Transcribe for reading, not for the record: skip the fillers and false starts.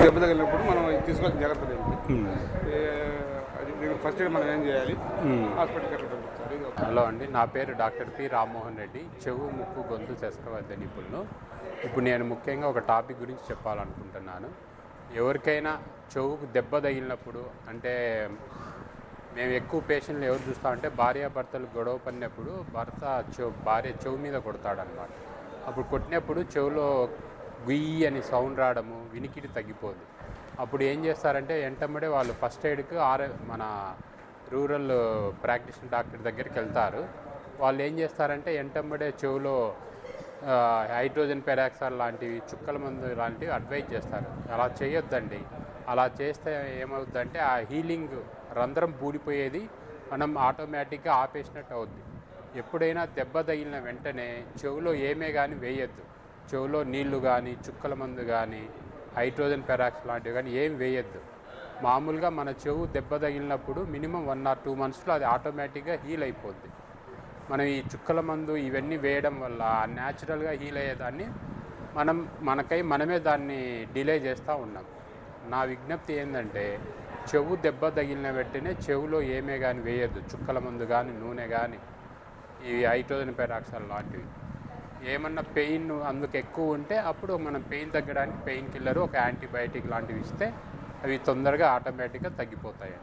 దెబ్బ తగిలినప్పుడు మనం తీసుకోవాల్సిన జాగ్రత్తలు ఏంటి, దీనికి ఫస్ట్ ఎయిడ్ మనం ఏం చేయాలి, హాస్పిటల్కి ఎట్లా పంపించాలి? హలో అండి, నా పేరు డాక్టర్ పి రామ్మోహన్ రెడ్డి, చెవు ముక్కు గొంతు శస్త్రవైద్య నిపుణులు. ఇప్పుడు నేను ముఖ్యంగా ఒక టాపిక్ గురించి చెప్పాలనుకుంటున్నాను. ఎవరికైనా చెవుకు దెబ్బ తగిలినప్పుడు, అంటే మేము ఎక్కువ పేషెంట్లు ఎవరు చూస్తామంటే భార్యాభర్తలు గొడవ పడినప్పుడు భార్య చెవు మీద కొడతాడనమాట. అప్పుడు కొట్టినప్పుడు చెవులో గుయ్యి అని సౌండ్ రావడము, వినికిడి తగ్గిపోదు. అప్పుడు ఏం చేస్తారంటే వెంటనే వాళ్ళు ఫస్ట్ ఎయిడ్కి మన రూరల్ ప్రాక్టీషనర్ డాక్టర్ దగ్గరికి వెళ్తారు. వాళ్ళు ఏం చేస్తారంటే వెంటనే చెవులో హైడ్రోజన్ పెరాక్సైడ్ లాంటివి, చుక్కల మందు లాంటివి అడ్వైజ్ చేస్తారు. అలా చేయొద్దండి. అలా చేస్తే ఏమవుద్దంటే ఆ హీలింగ్ రంధ్రం పూడిపోయేది మనం ఆటోమేటిక్గా ఆపేసినట్టు అవుద్ది. ఎప్పుడైనా దెబ్బ తగిలిన వెంటనే చెవులో ఏమే కానీ వేయొద్దు. చెవులో నీళ్లు కానీ, చుక్కల మందు కానీ, హైడ్రోజన్ పెరాక్సైడ్ లాంటివి కానీ ఏం వేయొద్దు. మామూలుగా మన చెవు దెబ్బ తగిలినప్పుడు మినిమం 1 or 2 monthsలో అది ఆటోమేటిక్గా హీల్ అయిపోద్ది. మనం ఈ చుక్కల మందు ఇవన్నీ వేయడం వల్ల న్యాచురల్గా హీల్ అయ్యేదాన్ని మనమే దాన్ని డిలే చేస్తూ ఉన్నాం. నా విజ్ఞప్తి ఏంటంటే చెవు దెబ్బ తగిలిన వెంటనే చెవులో ఏమే కానీ వేయద్దు. చుక్కల మందు కానీ, నూనె కానీ, ఈ హైడ్రోజన్ పెరాక్సైడ్ లాంటివి. ఏమన్నా పెయిన్ అందుకు ఎక్కువ ఉంటే అప్పుడు మనం పెయిన్ తగ్గడానికి పెయిన్ కిల్లర్, ఒక యాంటీబయాటిక్ లాంటివి ఇస్తే అవి తొందరగా ఆటోమేటిక్గా తగ్గిపోతాయి.